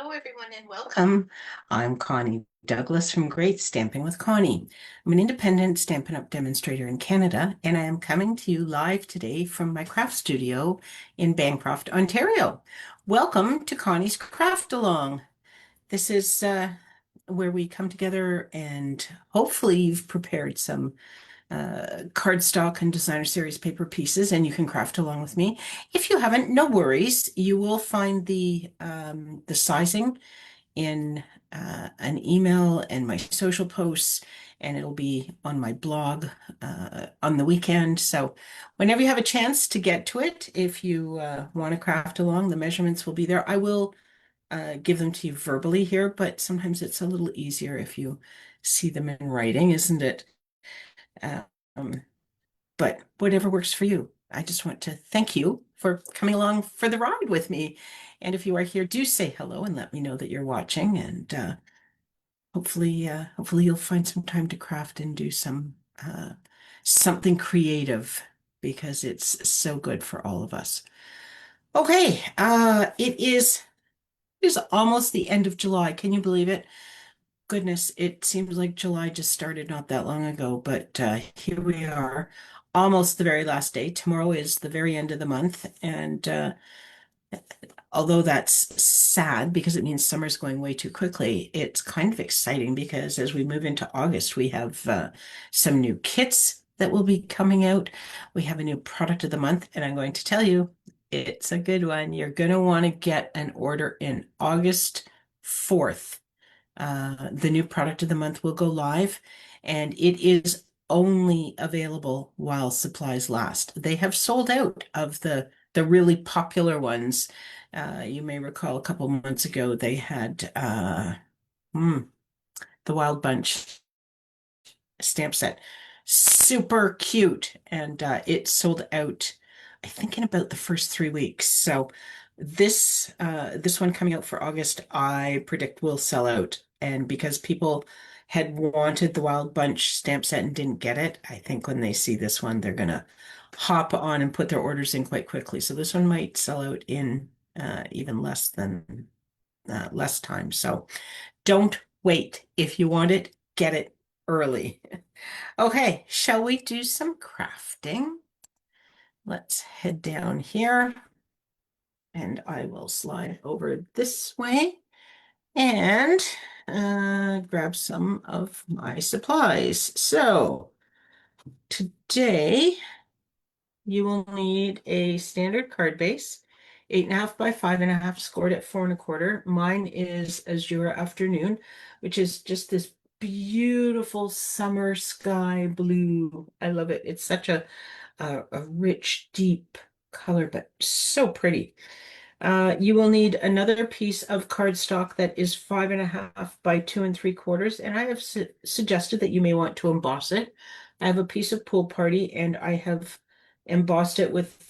Hello, everyone, and welcome. I'm Connie Douglas from Great Stamping with Connie. I'm an independent Stampin' Up! Demonstrator in Canada, and I am coming to you live today from my craft studio in Bancroft, Ontario. Welcome to Connie's Craft Along. This is where we come together and hopefully you've prepared some cardstock and designer series paper pieces, and you can craft along with me. If you haven't, no worries. You will find the sizing in an email and my social posts, and it'll be on my blog on the weekend. So whenever you have a chance to get to it, if you want to craft along, the measurements will be there. I will give them to you verbally here, but sometimes it's a little easier if you see them in writing, isn't it? Um, but whatever works for you. I just want to thank you for coming along for the ride with me. And if you are here, do say hello and let me know that you're watching. And hopefully you'll find some time to craft and do something creative because it's so good for all of us. Okay, it is almost the end of July. Can you believe it? Goodness, it seems like July just started not that long ago, but here we are, almost the very last day. Tomorrow is the very end of the month, and although that's sad because it means summer's going way too quickly, it's kind of exciting because as we move into August, we have some new kits that will be coming out. We have a new product of the month, and I'm going to tell you, it's a good one. You're going to want to get an order in August 4th. The new product of the month will go live, and it is only available while supplies last. They have sold out of the really popular ones. You may recall a couple months ago they had hmm, the Wild Bunch stamp set. Super cute. And it sold out, I think, in about the first 3 weeks. So this one coming out for August, I predict will sell out. And because people had wanted the Wild Bunch stamp set and didn't get it, I think when they see this one, they're gonna hop on and put their orders in quite quickly. So this one might sell out in even less time. So don't wait. If you want it, get it early. Okay, shall we do some crafting? Let's head down here and I will slide over this way and grab some of my supplies. So today you will need a standard card base, 8.5 by 5.5, scored at 4 1/4. Mine is Azure Afternoon, which is just this beautiful summer sky blue. I love it. It's such a rich, deep color, but so pretty. You will need another piece of cardstock that is 5.5 by 2 3/4, and I have suggested that you may want to emboss it. I have a piece of Pool Party, and I have embossed it with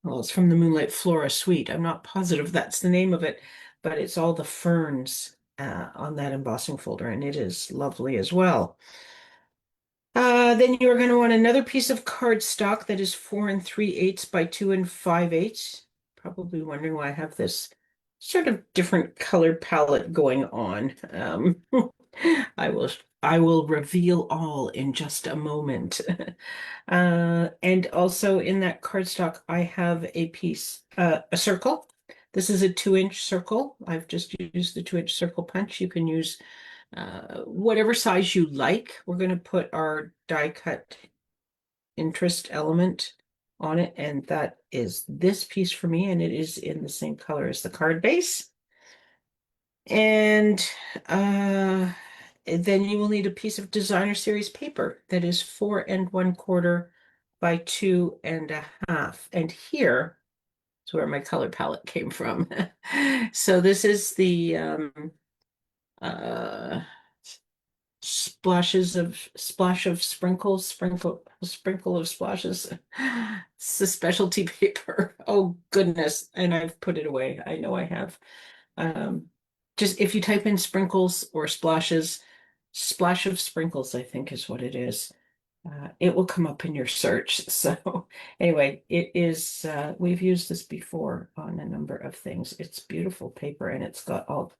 well, it's from the Moonlight Flora Suite. I'm not positive that's the name of it, but it's all the ferns on that embossing folder, and it is lovely as well. Then you are going to want another piece of cardstock that is 4 3/8 by 2 5/8. Probably wondering why I have this sort of different color palette going on. I will I will reveal all in just a moment. And also in that cardstock, I have a circle. This is a 2-inch circle. I've just used the 2-inch circle punch. You can use whatever size you like. We're going to put our die cut interest element on it, and that is this piece for me, and it is in the same color as the card base. And then you will need a piece of designer series paper that is 4 1/4 by 2.5. And here is where my color palette came from. So this is the uh, splash of sprinkle of splashes. It's a specialty paper. Oh goodness. And I've put it away. I know I have. Um, just if you type in sprinkles or splashes, splash of sprinkles, I think is what it is. It will come up in your search. So anyway, it is, we've used this before on a number of things. It's beautiful paper and it's got all,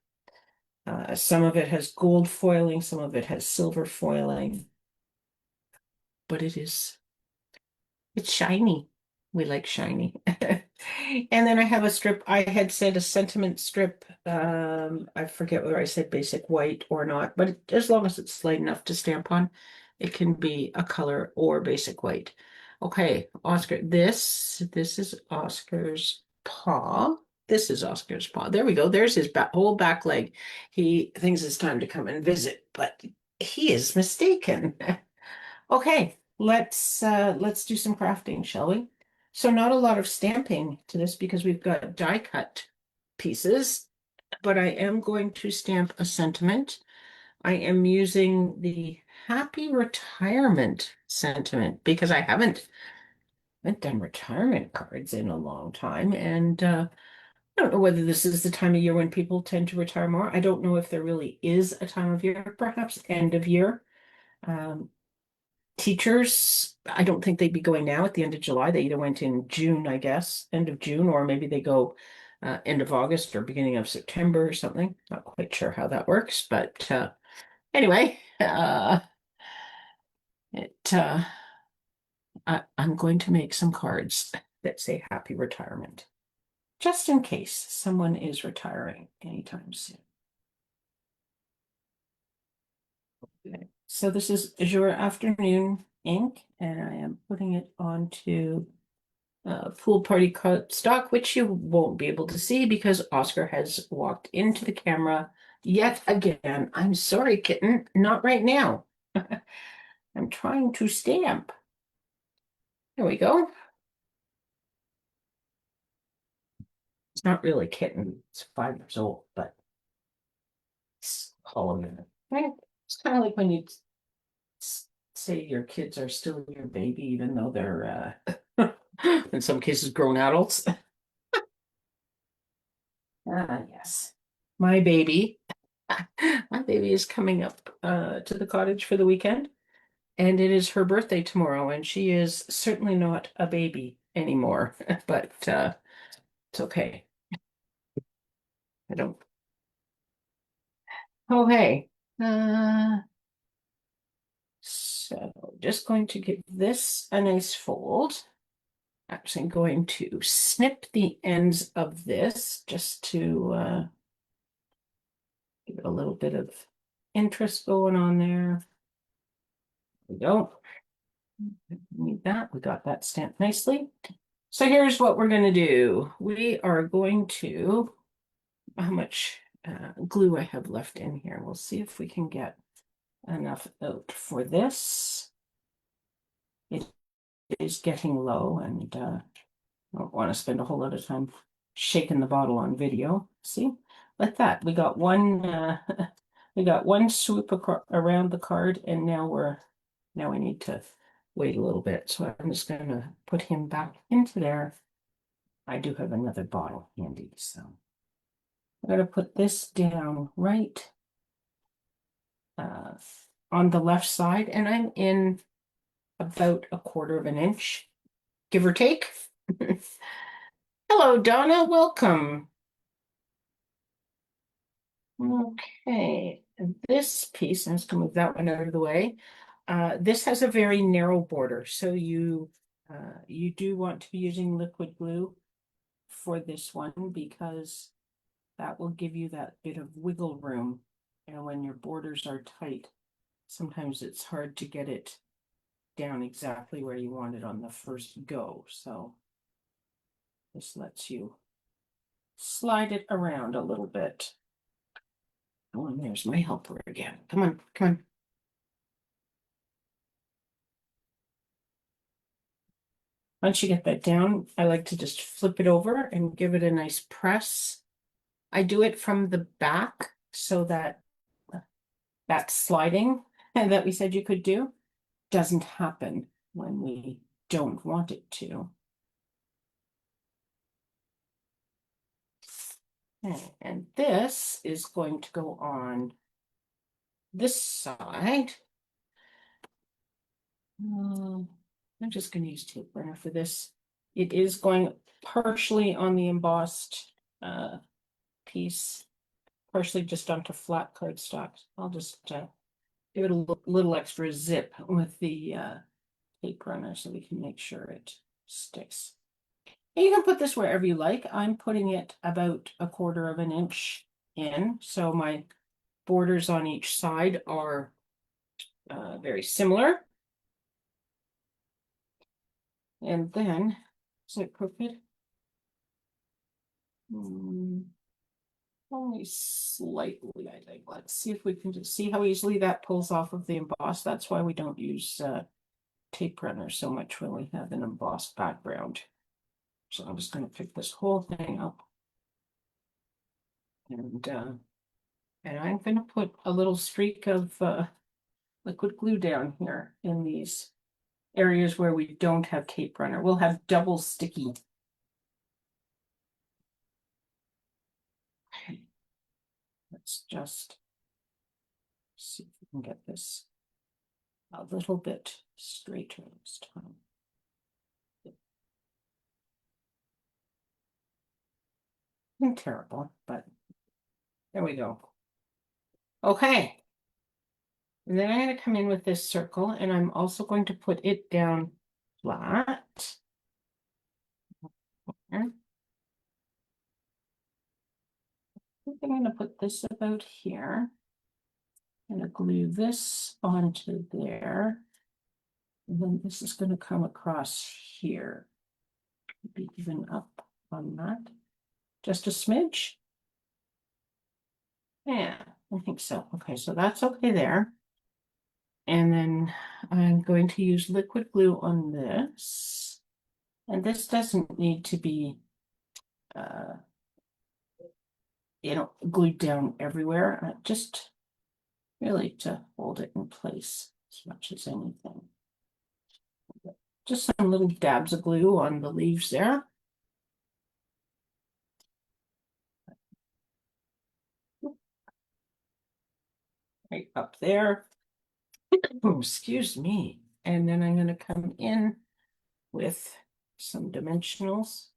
some of it has gold foiling, some of it has silver foiling, but it's shiny. We like shiny. And then I have a strip. I had said a sentiment strip. I forget whether I said basic white or not, but as long as it's light enough to stamp on, it can be a color or basic white. Okay, Oscar, this is Oscar's paw. This is Oscar's paw. There we go. There's his whole back leg. He thinks it's time to come and visit, but he is mistaken. Okay, let's do some crafting, shall we? So not a lot of stamping to this because we've got die cut pieces, but I am going to stamp a sentiment. I am using the happy retirement sentiment because I haven't done retirement cards in a long time, and I don't know whether this is the time of year when people tend to retire more. I don't know if there really is a time of year, perhaps end of year. Um, Teachers, I don't think they'd be going now at the end of July. They either went in June, I guess, end of June, or maybe they go end of August or beginning of September or something. Not quite sure how that works, but anyway, it I'm going to make some cards that say happy retirement, just in case someone is retiring anytime soon. Okay. So this is your afternoon ink, and I am putting it onto pool party stock, which you won't be able to see because Oscar has walked into the camera yet again. I'm sorry, kitten, not right now. I'm trying to stamp. There we go. It's not really kitten. It's 5 years old, but it's calling it. Right? It's kind of like when you say your kids are still your baby, even though they're in some cases grown adults. Ah, yes. My baby. My baby is coming up to the cottage for the weekend, and it is her birthday tomorrow, and she is certainly not a baby anymore, but it's okay. I don't. Oh, hey. Uh, so just going to give this a nice fold. Actually, going to snip the ends of this just to give it a little bit of interest going on there. We go. Need that. We got that stamped nicely. So here's what we're going to do. We are going to, how much glue I have left in here. We'll see if we can get enough out for this. It is getting low and I don't want to spend a whole lot of time shaking the bottle on video. See, like that. We got one, we got one swoop around the card, and now we need to wait a little bit. So I'm just going to put him back into there. I do have another bottle handy, so I'm going to put this down right uh, on the left side, and I'm in about 1/4 of an inch, give or take. Hello, Donna. Welcome. Okay, this piece, I'm just going to move that one out of the way. This has a very narrow border, so you do want to be using liquid glue for this one because that will give you that bit of wiggle room. And when your borders are tight, sometimes it's hard to get it down exactly where you want it on the first go. So this lets you slide it around a little bit. Oh, and there's my helper again. Come on, come on. Once you get that down, I like to just flip it over and give it a nice press. I do it from the back so that that sliding that we said you could do doesn't happen when we don't want it to. Okay, and this is going to go on this side. I'm just going to use tape runner for this. It is going partially on the embossed piece, partially just onto flat cardstock. I'll just give it a little extra zip with the tape runner so we can make sure it sticks. And you can put this wherever you like. I'm putting it about 1/4 of an inch in, so my borders on each side are very similar. And then, is it crooked? Only slightly, I think. Let's see if we can just see how easily that pulls off of the emboss. That's why we don't use tape runner so much when we have an embossed background. So I'm just going to pick this whole thing up. And I'm going to put a little streak of liquid glue down here in these areas where we don't have tape runner. We'll have double sticky. Okay. Let's just see if we can get this a little bit straighter this time. Terrible, but there we go. Okay. And then I'm going to come in with this circle, and I'm also going to put it down flat. I'm going to put this about here. I'm going to glue this onto there. And then this is going to come across here. Be even up on that. Just a smidge. Yeah, I think so. Okay, so that's okay there. And then I'm going to use liquid glue on this. And this doesn't need to be, glued down everywhere. Just really to hold it in place as much as anything. Just some little dabs of glue on the leaves there. Right up there. Oh, excuse me. And then I'm going to come in with some dimensionals.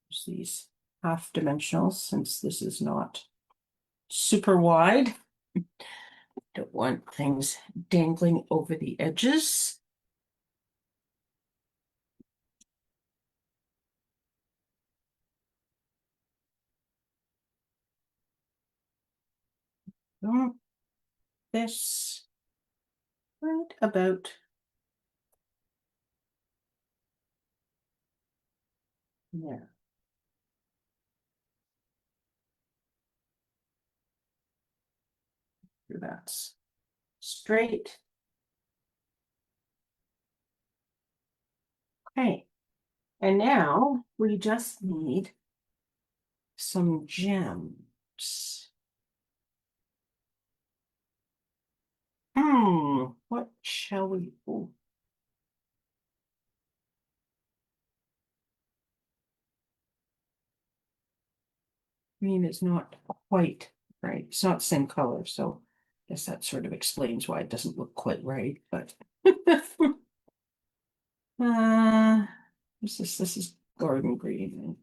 Use these half dimensionals since this is not super wide. Don't want things dangling over the edges. This right about there. That's straight. Okay. And now we just need some gems. What shall we? Oh. I mean, it's not quite right. It's not the same color, so I guess that sort of explains why it doesn't look quite right. But uh, this is garden green.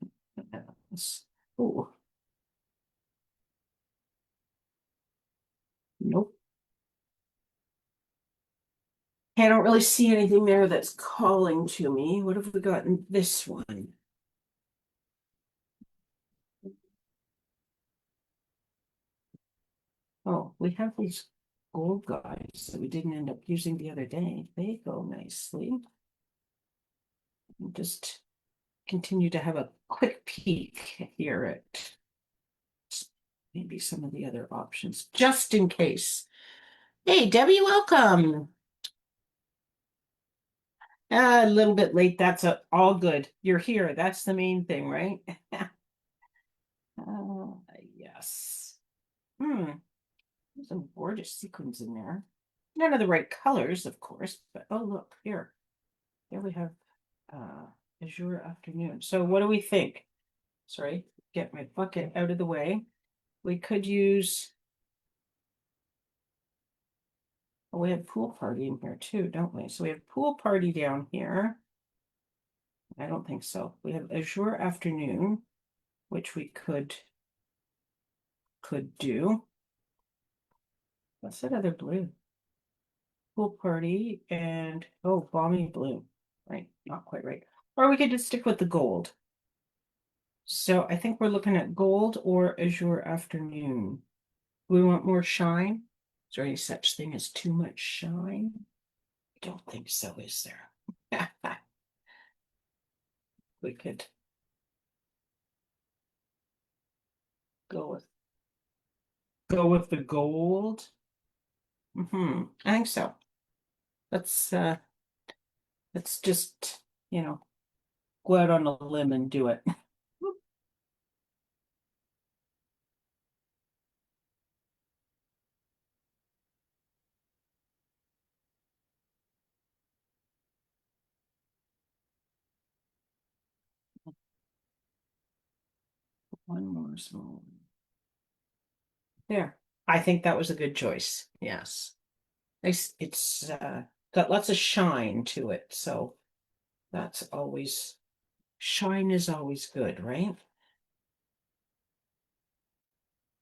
Oh, nope. I don't really see anything there that's calling to me. What have we got in this one? Oh, we have these gold guys that we didn't end up using the other day. They go nicely. Just continue to have a quick peek here at maybe some of the other options, just in case. Hey, Debbie, welcome. A little bit late. That's all good. You're here. That's the main thing, right? Yes. There's some gorgeous sequins in there. None of the right colors, of course, but oh, look here. There we have Azure Afternoon. So what do we think? Sorry, get my bucket out of the way. We could use Oh, we have pool party in here too, don't we? So we have pool party down here. I don't think so. We have Azure afternoon, which we could do. What's that other blue? Pool party and oh, balmy blue. Right, not quite right. Or we could just stick with the gold. So I think we're looking at gold or Azure afternoon. We want more shine. Is there any such thing as too much shine? I don't think so, is there? We could go with the gold. I think so. Let's uh let's just, go out on a limb and do it. One more small one. There. I think that was a good choice. Yes. It's got lots of shine to it, so that's always shine is always good, right?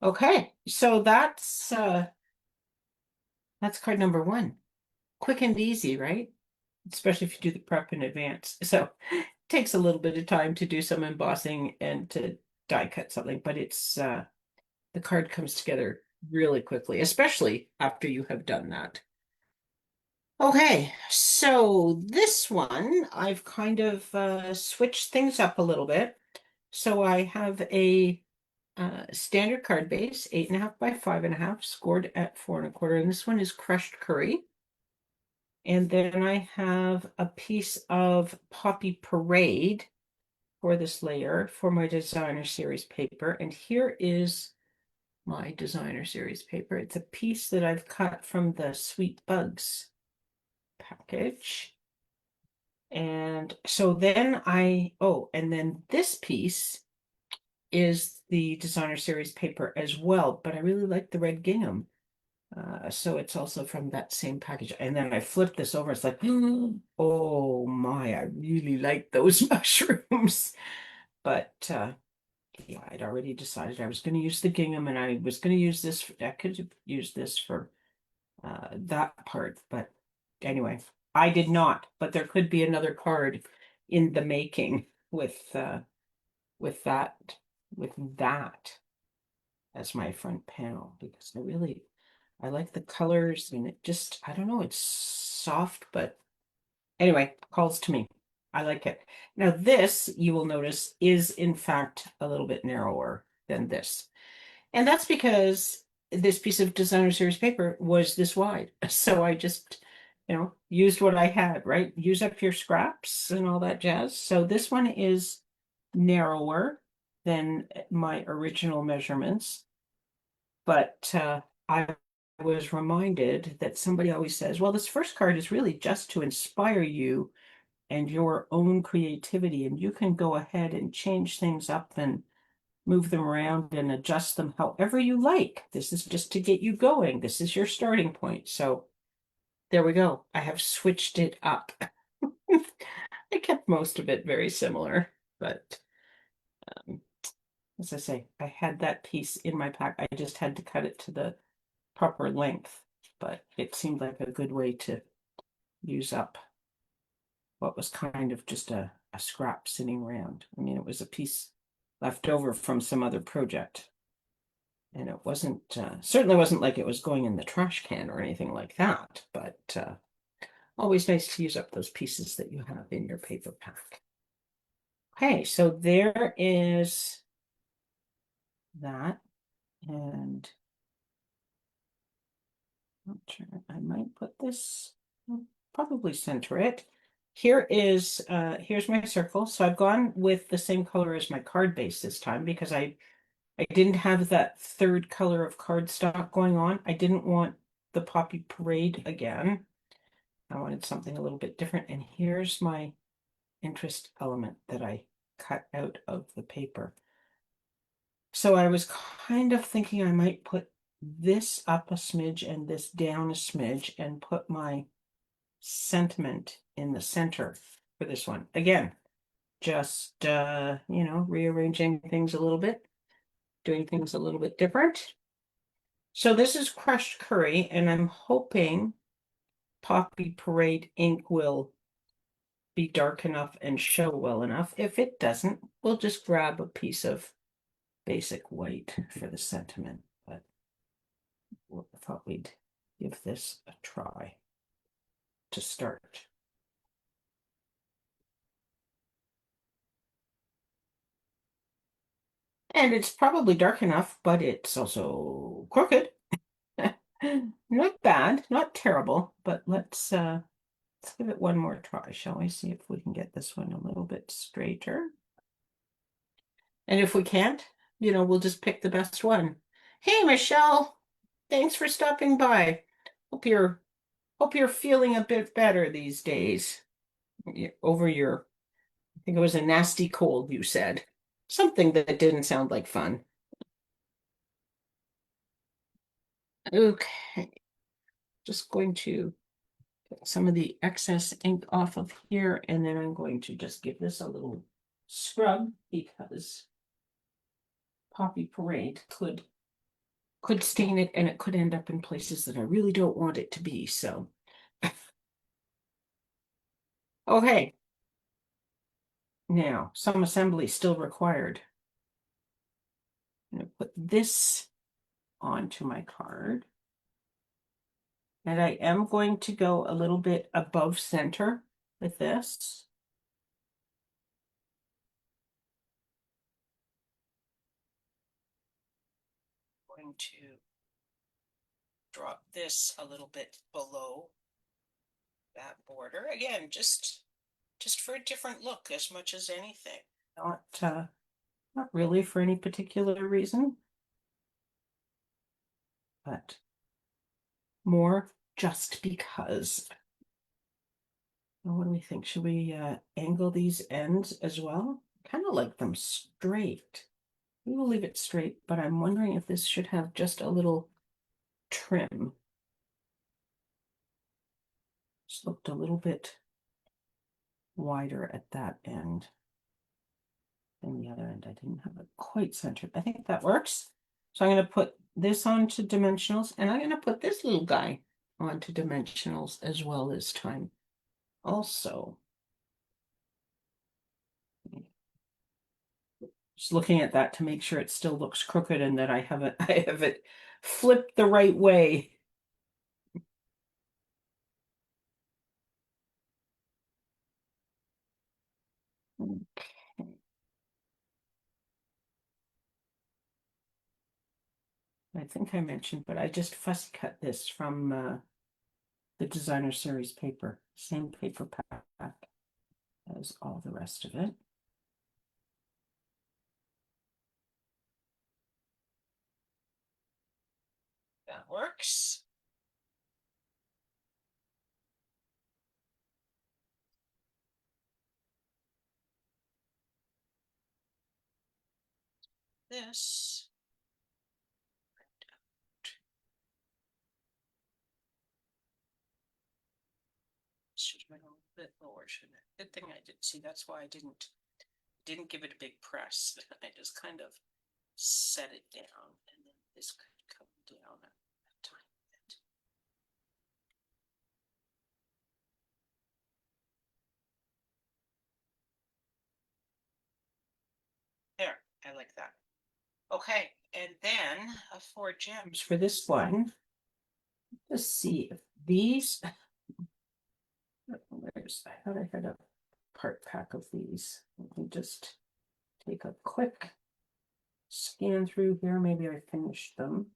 Okay, so that's card number one. Quick and easy, right? Especially if you do the prep in advance. So it takes a little bit of time to do some embossing and to die cut something, but it's the card comes together really quickly, especially after you have done that. Okay, so this one I've kind of switched things up a little bit. So I have a standard card base, 8.5 by 5.5, scored at 4.25, and this one is crushed curry. And then I have a piece of Poppy Parade for this layer for my designer series paper. And here is my designer series paper. It's a piece that I've cut from the Sweet Bugs package. And so then and then this piece is the designer series paper as well, but I really like the red gingham. So it's also from that same package. And then I flip this over. It's like, oh my, I really like those mushrooms. But yeah, I'd already decided I was going to use the gingham and I was going to use this. I could have used this for that part. But anyway, I did not. But there could be another card in the making with that with that as my front panel because I like the colors and it just I don't know, it's soft, but anyway, calls to me. I like it. Now this, you will notice, is in fact a little bit narrower than this. And that's because this piece of designer series paper was this wide. So I just, used what I had, right? Use up your scraps and all that jazz. So this one is narrower than my original measurements. But I was reminded that somebody always says, well, this first card is really just to inspire you and your own creativity, and you can go ahead and change things up and move them around and adjust them however you like. This is just to get you going. This is your starting point. So there we go. I have switched it up. I kept most of it very similar, but um, as I say, I had that piece in my pack. I just had to cut it to the proper length, but it seemed like a good way to use up what was kind of just a scrap sitting around. I mean, it was a piece left over from some other project. And it wasn't, certainly wasn't like it was going in the trash can or anything like that, but always nice to use up those pieces that you have in your paper pack. Okay, so there is that. And not sure, I might put this, probably center it. Here's my circle. So I've gone with the same color as my card base this time because I didn't have that third color of cardstock going on. I didn't want the Poppy Parade again. I wanted something a little bit different. And here's my interest element that I cut out of the paper. So I was kind of thinking I might put this up a smidge and this down a smidge and put my sentiment in the center for this one. Again, just rearranging things a little bit, doing things a little bit different. So this is crushed curry, and I'm hoping Poppy Parade ink will be dark enough and show well enough. If it doesn't, we'll just grab a piece of basic white for the sentiment. But I thought we'd give this a try to start. And it's probably dark enough, but it's also crooked. Not bad, not terrible, but let's give it one more try, shall we? See if we can get this one a little bit straighter. And if we can't, we'll just pick the best one. Hey, Michelle, thanks for stopping by. Hope you're hope you're feeling a bit better these days. Over your, I think it was a nasty cold, you said. Something that didn't sound like fun. Okay, just going to get some of the excess ink off of here, and then I'm going to just give this a little scrub because Poppy Parade could stain it and it could end up in places that I really don't want it to be. So, okay. Now, some assembly still required. I'm going to put this onto my card. And I am going to go a little bit above center with this. I'm going to drop this a little bit below that border. Again, just for a different look as much as anything. Not really for any particular reason, but more just because. What do we think? Should we angle these ends as well? Kind of like them straight. We will leave it straight, but I'm wondering if this should have just a little trim. Just looked a little bit wider at that end than the other end. I didn't have it quite centered. I think that works. So I'm going to put this onto dimensionals, and I'm going to put this little guy onto dimensionals as well this time. Also, just looking at that to make sure it still looks crooked and that I have it flipped the right way. Okay. I think I mentioned, but I just fussy cut this from the designer series paper, same paper pack as all the rest of it. That works. This. Should have been a little bit lower, shouldn't it? Good thing I didn't see. That's why I didn't give it a big press. I just kind of set it down, and then this could come down a tiny bit. There, I like that. Okay, and then for gems for this one, let's see if these. I thought I had a part pack of these. Let me just take a quick scan through here. Maybe I finished them.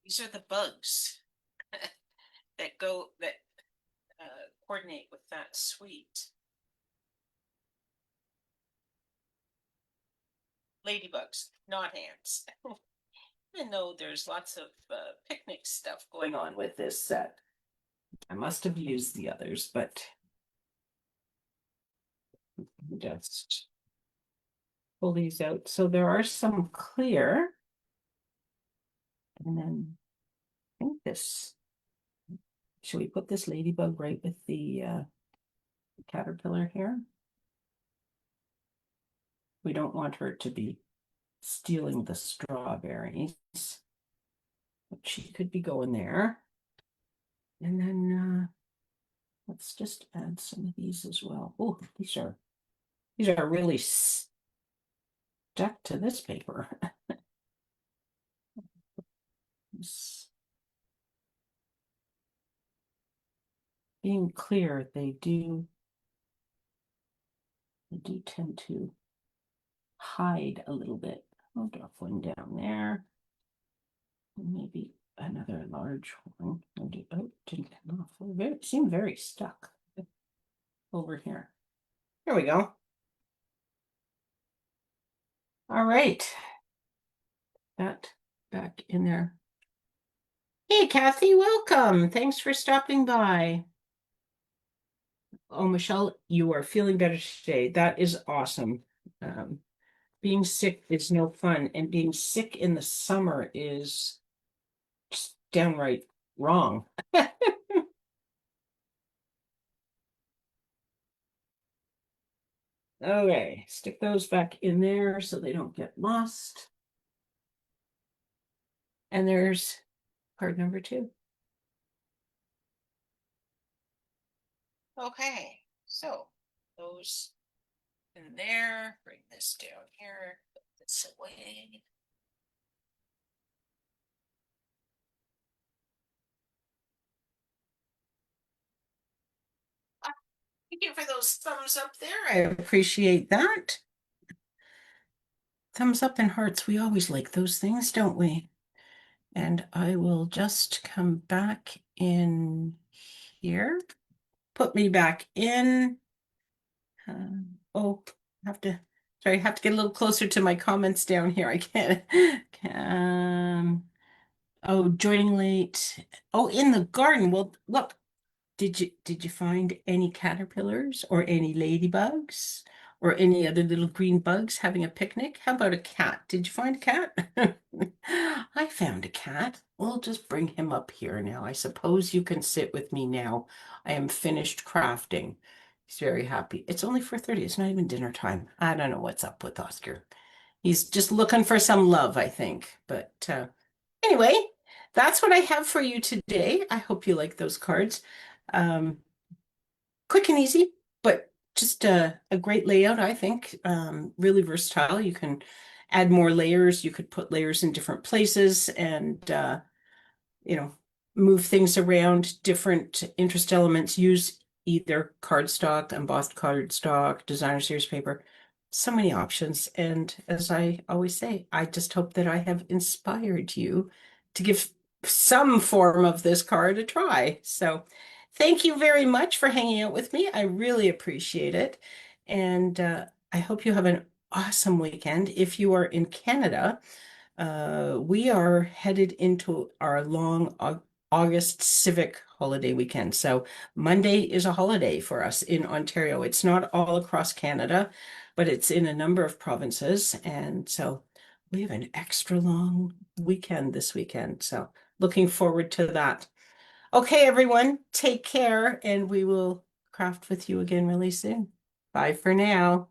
These are the bugs that coordinate with that sweet. Ladybugs, not ants. Even though there's lots of picnic stuff going on with this set. I must have used the others, but Just pull these out. So there are some clear, and then I think this. Should we put this ladybug right with the caterpillar here? We don't want her to be stealing the strawberries, but she could be going there. And then let's just add some of these as well. Oh, these are really stuck to this paper. Being clear, they do tend to hide a little bit. I'll drop one down there. Maybe another large one. Oh, didn't come off. It seemed very stuck over here. There we go. All right. That back in there. Hey, Kathy, welcome. Thanks for stopping by. Oh, Michelle, you are feeling better today. That is awesome. Um, being sick is no fun, and being sick in the summer is just downright wrong. Okay, stick those back in there so they don't get lost. And there's card number 2. Okay, so those in there, bring this down here, put this away. Thank you for those thumbs up there. I appreciate that. Thumbs up and hearts. We always like those things, don't we? And I will just come back in here. Put me back in. Oh, sorry, I have to get a little closer to my comments down here. I can't. Oh, joining late. Oh, in the garden. Well, look, did you find any caterpillars or any ladybugs or any other little green bugs having a picnic? How about a cat? Did you find a cat? I found a cat. We'll just bring him up here now. I suppose you can sit with me now. I am finished crafting. He's very happy. It's only 4:30. It's not even dinner time. I don't know what's up with Oscar. He's just looking for some love, I think. But anyway, that's what I have for you today. I hope you like those cards. Um, quick and easy, but just a great layout, I think. Really versatile. You can add more layers. You could put layers in different places and you know, move things around, different interest elements, use either cardstock, embossed cardstock, designer series paper. So many options. And as I always say, I just hope that I have inspired you to give some form of this card a try. So thank you very much for hanging out with me. I really appreciate it. And I hope you have an awesome weekend. If you are in Canada, we are headed into our long August civic holiday weekend. So Monday is a holiday for us in Ontario. It's not all across Canada, but it's in a number of provinces. And so we have an extra long weekend this weekend. So looking forward to that. Okay, everyone, take care, and we will craft with you again really soon. Bye for now.